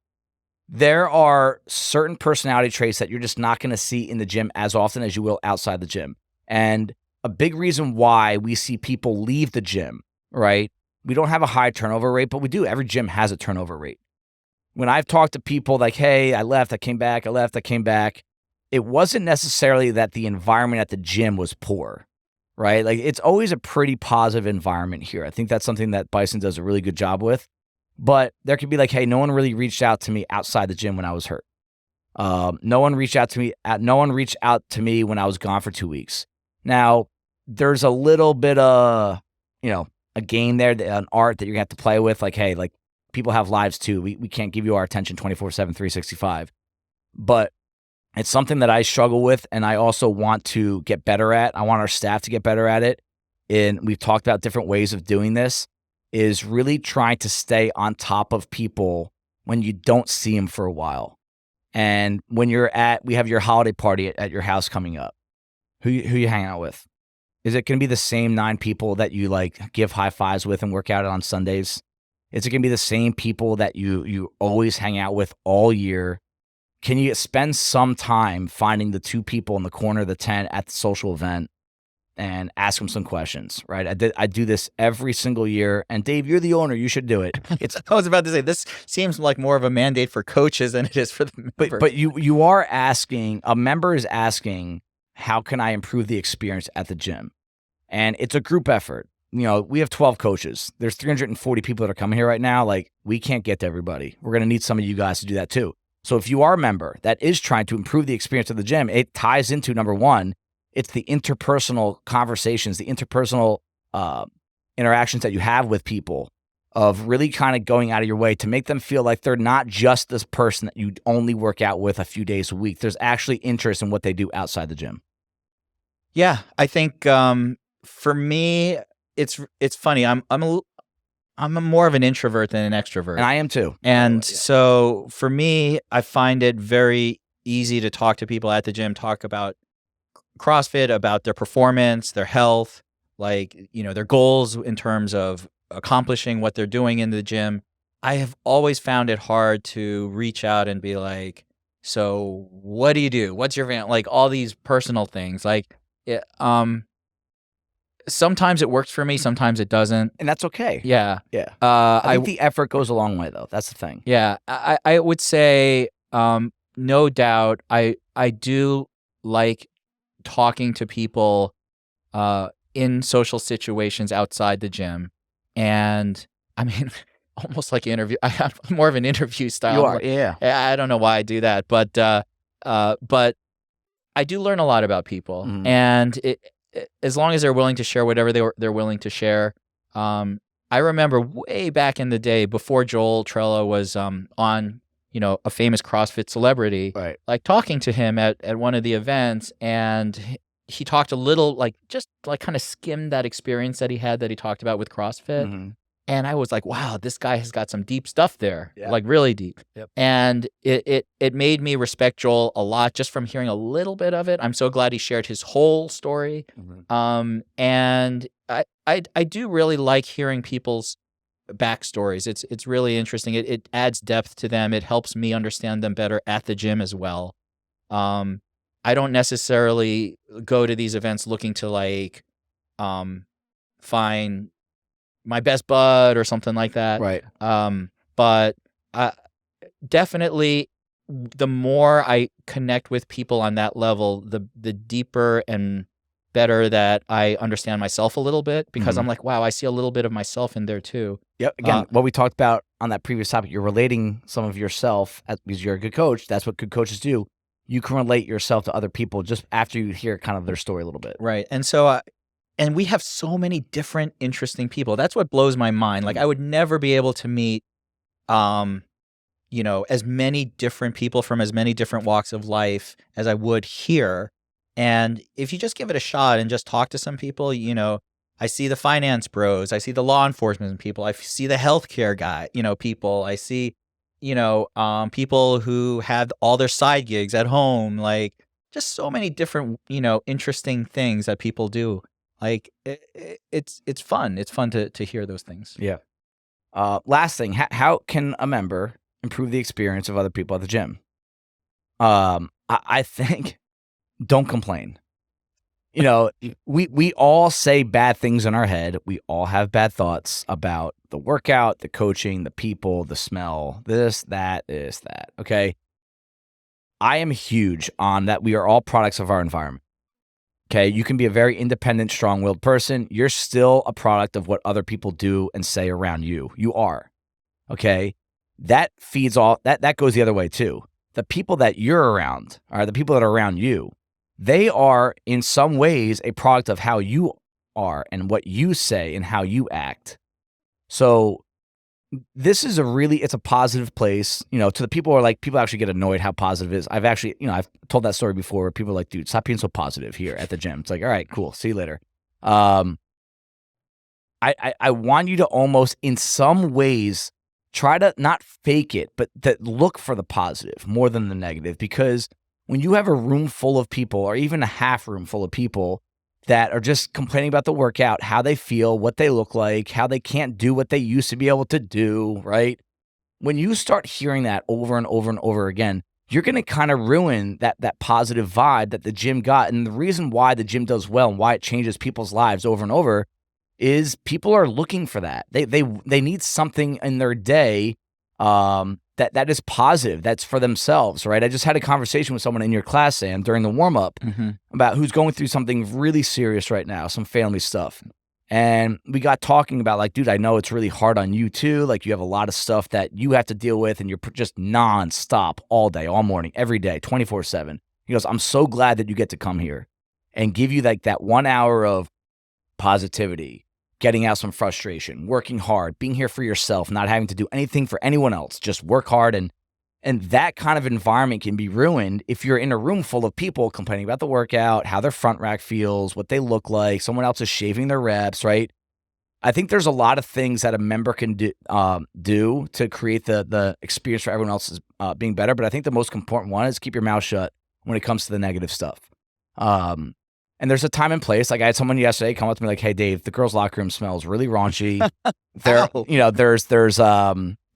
There are certain personality traits that you're just not going to see in the gym as often as you will outside the gym. And a big reason why we see people leave the gym, right? We don't have a high turnover rate, but we do. Every gym has a turnover rate. When I've talked to people like, hey, I left, I came back, I left, I came back, it wasn't necessarily that the environment at the gym was poor, right? Like, it's always a pretty positive environment here. I think that's something that Bison does a really good job with. But there could be like, hey, no one really reached out to me outside the gym when I was hurt. No one reached out to me when I was gone for 2 weeks. Now, there's a little bit of, a game there, an art that you're going to have to play with. Like, hey, like, people have lives too. We can't give you our attention 24/7, 365. But it's something that I struggle with, and I also want to get better at. I want our staff to get better at it. And we've talked about different ways of doing this, is really trying to stay on top of people when you don't see them for a while. And when we have your holiday party at your house coming up, who you hang out with? Is it going to be the same 9 people that you like give high fives with and work out on Sundays? Is it going to be the same people that you always hang out with all year? Can you spend some time finding the 2 people in the corner of the tent at the social event and ask them some questions, right? I do this every single year. And Dave, you're the owner. You should do it. I was about to say, this seems like more of a mandate for coaches than it is for the members. But you are asking, a member is asking, how can I improve the experience at the gym? And it's a group effort. We have 12 coaches. There's 340 people that are coming here right now. Like, we can't get to everybody. We're going to need some of you guys to do that too. So if you are a member that is trying to improve the experience of the gym, it ties into, number one, it's the interpersonal conversations, the interpersonal interactions that you have with people, of really kind of going out of your way to make them feel like they're not just this person that you only work out with a few days a week. There's actually interest in what they do outside the gym. Yeah, I think for me, it's funny. I'm more of an introvert than an extrovert, And I am too. And so for me, I find it very easy to talk to people at the gym, talk about CrossFit, about their performance, their health, like, their goals in terms of accomplishing what they're doing in the gym. I have always found it hard to reach out and be like, so what do you do? What's your van? Like all these personal things. Like, sometimes it works for me, sometimes it doesn't. And that's okay. Yeah. Yeah. I think the effort goes a long way, though. That's the thing. Yeah. I would say, no doubt, I do like talking to people in social situations outside the gym. And I mean, almost like interview. I have more of an interview style. You are, yeah. I don't know why I do that, but I do learn a lot about people, and as long as they're willing to share whatever they're willing to share. I remember way back in the day, before Joel Trello was on, a famous CrossFit celebrity, right, like talking to him at one of the events, and he talked a little, just kind of skimmed that experience that he had that he talked about with CrossFit. And I was like, wow, this guy has got some deep stuff there, like really deep. Yep. And it made me respect Joel a lot just from hearing a little bit of it. I'm so glad he shared his whole story. And I do really like hearing people's backstories. It's really interesting. It adds depth to them. It helps me understand them better at the gym as well. I don't necessarily go to these events looking to find my best bud or something like that. Right. But definitely, the more I connect with people on that level, the deeper and better that I understand myself a little bit, because I'm like, wow, I see a little bit of myself in there too. Yep. Again, what we talked about on that previous topic, you're relating some of yourself because you're a good coach. That's what good coaches do. You can relate yourself to other people just after you hear kind of their story a little bit. Right. And so, and we have so many different interesting people. That's what blows my mind. Like, I would never be able to meet, as many different people from as many different walks of life as I would here. And if you just give it a shot and just talk to some people, I see the finance bros, I see the law enforcement people, I see the healthcare guy, people, I see, people who have all their side gigs at home, like just so many different, interesting things that people do. Like it's fun. It's fun to hear those things. Yeah. Last thing, how can a member improve the experience of other people at the gym? I think don't complain. We all say bad things in our head. We all have bad thoughts about the workout, the coaching, the people, the smell, this, that. Okay. I am huge on that. We are all products of our environment. Okay. You can be a very independent, strong-willed person. You're still a product of what other people do and say around you. You are. Okay. That feeds off, that goes the other way too. The people that you're around, or the people that are around you, they are in some ways a product of how you are and what you say and how you act. So this is it's a positive place, to the people who are like, people actually get annoyed how positive it is. I've actually, I've told that story before where people are like, dude, stop being so positive here at the gym. It's like, all right, cool. See you later. I want you to almost in some ways try to not fake it, but that look for the positive more than the negative, because when you have a room full of people, or even a half room full of people that are just complaining about the workout, how they feel, what they look like, how they can't do what they used to be able to do, right? When you start hearing that over and over and over again, you're going to kind of ruin that positive vibe that the gym got. And the reason why the gym does well and why it changes people's lives over and over is people are looking for that. They need something in their day that is positive, that's for themselves, right? I just had a conversation with someone in your class, Sam, during the warm-up about who's going through something really serious right now, some family stuff. And we got talking about like, dude, I know it's really hard on you too. Like you have a lot of stuff that you have to deal with and you're just nonstop all day, all morning, every day, 24/7. He goes, I'm so glad that you get to come here and give you like that 1 hour of positivity getting out some frustration, working hard, being here for yourself, not having to do anything for anyone else, just work hard. And that kind of environment can be ruined if you're in a room full of people complaining about the workout, how their front rack feels, what they look like, someone else is shaving their reps, right? I think there's a lot of things that a member can do to create the experience for everyone else being better. But I think the most important one is keep your mouth shut when it comes to the negative stuff. And there's a time and place. Like I had someone yesterday come up to me like, "Hey, Dave, the girls' locker room smells really raunchy.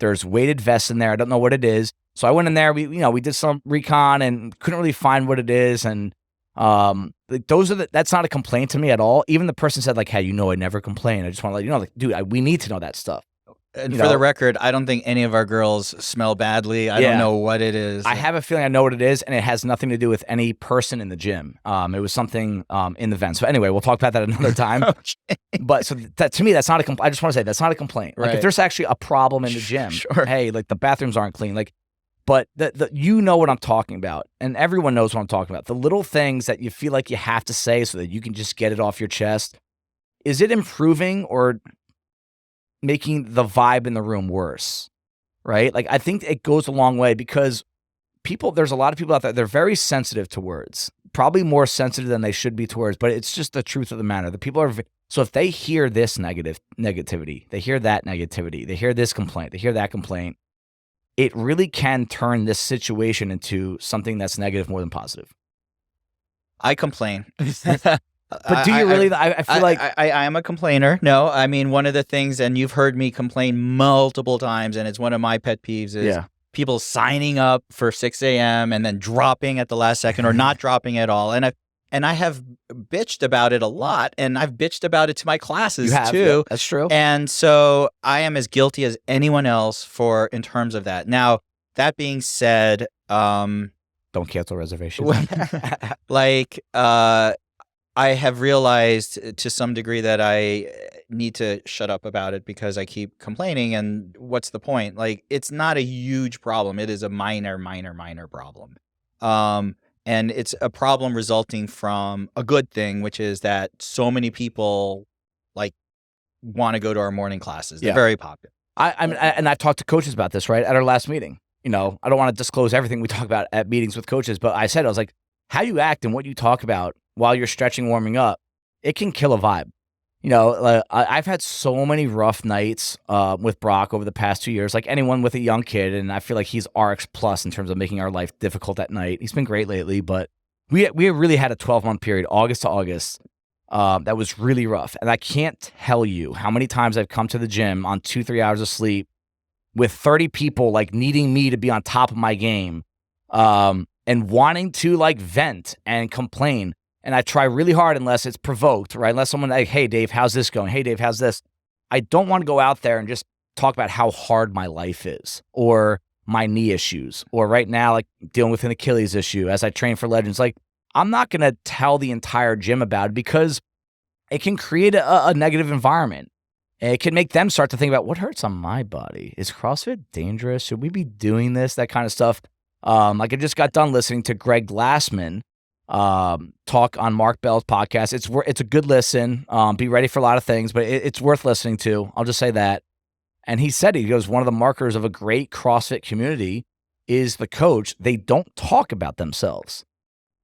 There's weighted vests in there. I don't know what it is." So I went in there. We did some recon and couldn't really find what it is. And that's not a complaint to me at all. Even the person said like, "Hey, I never complain. I just want to let you know, like, dude, we need to know that stuff." And for the record, I don't think any of our girls smell badly. I don't know what it is. I have a feeling I know what it is, and it has nothing to do with any person in the gym. It was something in the vent. So anyway, we'll talk about that another time. Okay. But so that to me, that's not a complaint. I just want to say that's not a complaint. Like if there's actually a problem in the gym, sure. Hey, like the bathrooms aren't clean. Like, but you know what I'm talking about, and everyone knows what I'm talking about. The little things that you feel like you have to say so that you can just get it off your chest. Is it improving or making the vibe in the room worse, right? Like I think it goes a long way because there's a lot of people out there, they're very sensitive to words, probably more sensitive than they should be to words, but it's just the truth of the matter. The people are, so if they hear this negativity, they hear that negativity, they hear this complaint, they hear that complaint, it really can turn this situation into something that's negative more than positive. I complain. But do you really? I feel like I am a complainer. No, I mean, one of the things, and you've heard me complain multiple times, and it's one of my pet peeves is people signing up for 6 a.m. and then dropping at the last second or not dropping at all. And I have bitched about it a lot, and I've bitched about it to my classes too. Yeah, that's true. And so I am as guilty as anyone else in terms of that. Now, that being said, don't cancel reservations. I have realized to some degree that I need to shut up about it because I keep complaining. And what's the point? Like, it's not a huge problem. It is a minor problem. And it's a problem resulting from a good thing, which is that so many people want to go to our morning classes. They're very popular. I've talked to coaches about this, right? At our last meeting, I don't want to disclose everything we talk about at meetings with coaches, but I was like, how you act and what you talk about while you're stretching, warming up, it can kill a vibe. I've had so many rough nights with Brock over the past 2 years, like anyone with a young kid, and I feel like he's RX plus in terms of making our life difficult at night. He's been great lately, but we really had a 12-month period, August to August, that was really rough. And I can't tell you how many times I've come to the gym on 2-3 hours of sleep with 30 people needing me to be on top of my game and wanting to vent and complain. And I try really hard unless it's provoked, right? Unless someone "Hey, Dave, how's this going? Hey, Dave, how's this?" I don't want to go out there and just talk about how hard my life is or my knee issues or right now, dealing with an Achilles issue as I train for Legends. I'm not going to tell the entire gym about it because it can create a negative environment. And it can make them start to think about what hurts on my body. Is CrossFit dangerous? Should we be doing this? That kind of stuff. I just got done listening to Greg Glassman talk on Mark Bell's podcast. It's a good listen. Be ready for a lot of things, but it's worth listening to. I'll just say that. And he goes, one of the markers of a great CrossFit community is the coach. They don't talk about themselves,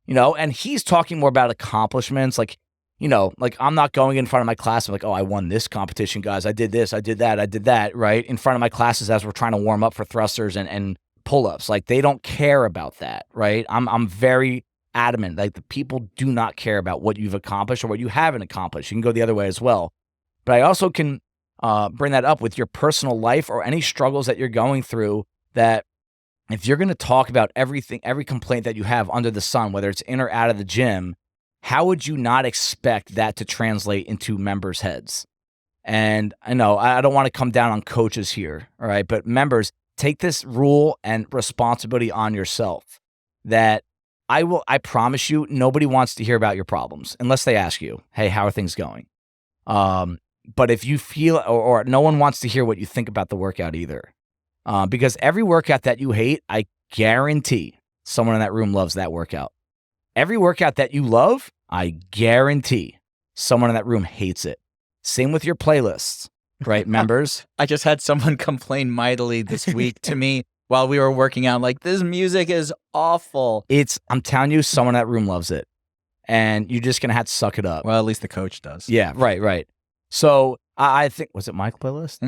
and he's talking more about accomplishments. I'm not going in front of my class. I'm like, "Oh, I won this competition, guys. I did this, I did that, right? In front of my classes as we're trying to warm up for thrusters and pull-ups. They don't care about that, right? I'm very adamant. The people do not care about what you've accomplished or what you haven't accomplished. You can go the other way as well. But I also can bring that up with your personal life or any struggles that you're going through, that if you're going to talk about everything, every complaint that you have under the sun, whether it's in or out of the gym, how would you not expect that to translate into members' heads? And I know I don't want to come down on coaches here, all right? But members, take this rule and responsibility on yourself that I promise you, nobody wants to hear about your problems unless they ask you, "Hey, how are things going?" But if you feel, or no one wants to hear what you think about the workout either. Because every workout that you hate, I guarantee someone in that room loves that workout. Every workout that you love, I guarantee someone in that room hates it. Same with your playlists, right, members? I just had someone complain mightily this week to me while we were working out, like, this music is awful. I'm telling you, someone in that room loves it. And you're just going to have to suck it up. Well, at least the coach does. Yeah, right. So I think, was it my playlist?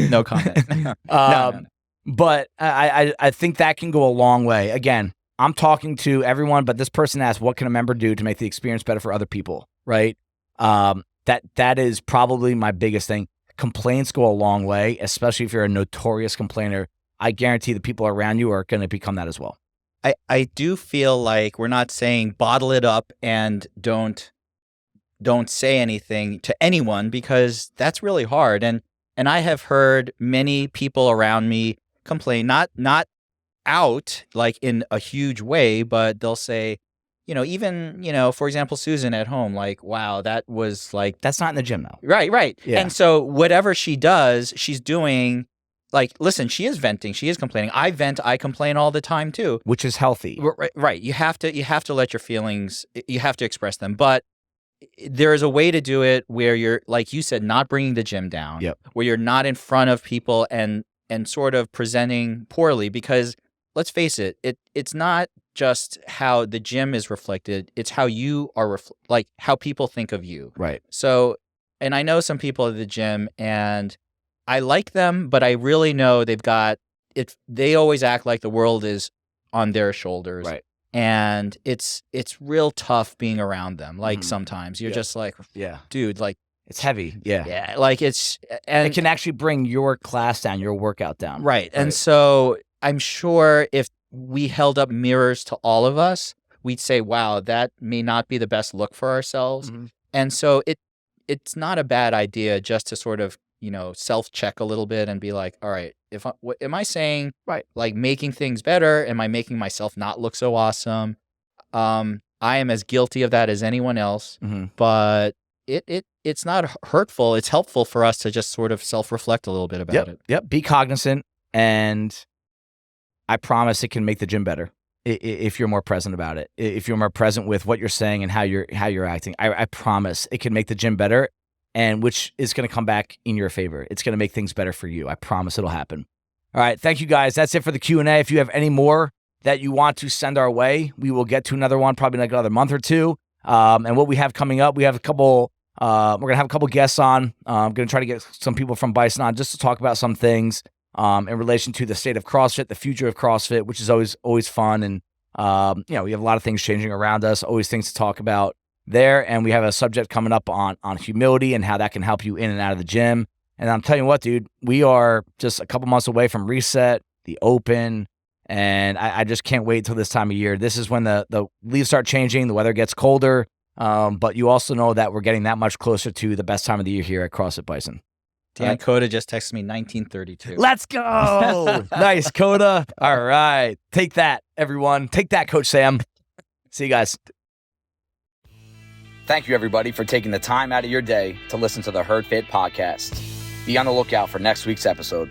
No comment. No. But I think that can go a long way. Again, I'm talking to everyone, but this person asked, what can a member do to make the experience better for other people, right? That is probably my biggest thing. Complaints go a long way, especially if you're a notorious complainer. I guarantee the people around you are going to become that as well. I do feel like we're not saying bottle it up and don't say anything to anyone, because that's really hard. And I have heard many people around me complain, not out like in a huge way, but they'll say, even, for example, Susan at home, like, wow, that was like... That's not in the gym though. Right. Yeah. And so whatever she does, she's doing... Like, listen, she is venting. She is complaining. I vent. I complain all the time too. Which is healthy. Right. You have to let your feelings, you have to express them. But there is a way to do it where you're, like you said, not bringing the gym down. Yep. Where you're not in front of people and sort of presenting poorly. Because let's face it, it's not just how the gym is reflected. It's how you are, like how people think of you. Right. So, and I know some people at the gym, and I like them, but I really know they've got it. They always act like the world is on their shoulders, right? And it's real tough being around them. Like sometimes you're just like, dude, like it's heavy, yeah, like and it can actually bring your class down, your workout down, right? And so I'm sure if we held up mirrors to all of us, we'd say, wow, that may not be the best look for ourselves, and so it's not a bad idea just to sort of self-check a little bit and be like, all right, what am I saying? Right. Like making things better? Am I making myself not look so awesome? I am as guilty of that as anyone else, but it's not hurtful. It's helpful for us to just sort of self-reflect a little bit about it. Yep. Be cognizant, and I promise it can make the gym better if you're more present about it. If you're more present with what you're saying and how you're acting, I promise it can make the gym better. And which is going to come back in your favor. It's going to make things better for you. I promise it'll happen. All right. Thank you, guys. That's it for the Q&A. If you have any more that you want to send our way, we will get to another one, probably like another month or two. And what we have coming up, we have a couple, we're going to have a couple guests on. I'm going to try to get some people from Bison on just to talk about some things in relation to the state of CrossFit, the future of CrossFit, which is always fun. And, we have a lot of things changing around us, always things to talk about there. And we have a subject coming up on humility and how that can help you in and out of the gym. And I'm telling you what, dude, we are just a couple months away from Reset, the Open, and I just can't wait till this time of year. This is when the leaves start changing, the weather gets colder, but you also know that we're getting that much closer to the best time of the year here at CrossFit Bison. Dan Coda just texted me 1932. Let's go. Nice, Coda. All right. Take that, everyone. Take that, Coach Sam. See you guys. Thank you, everybody, for taking the time out of your day to listen to the Herd Fit podcast. Be on the lookout for next week's episode.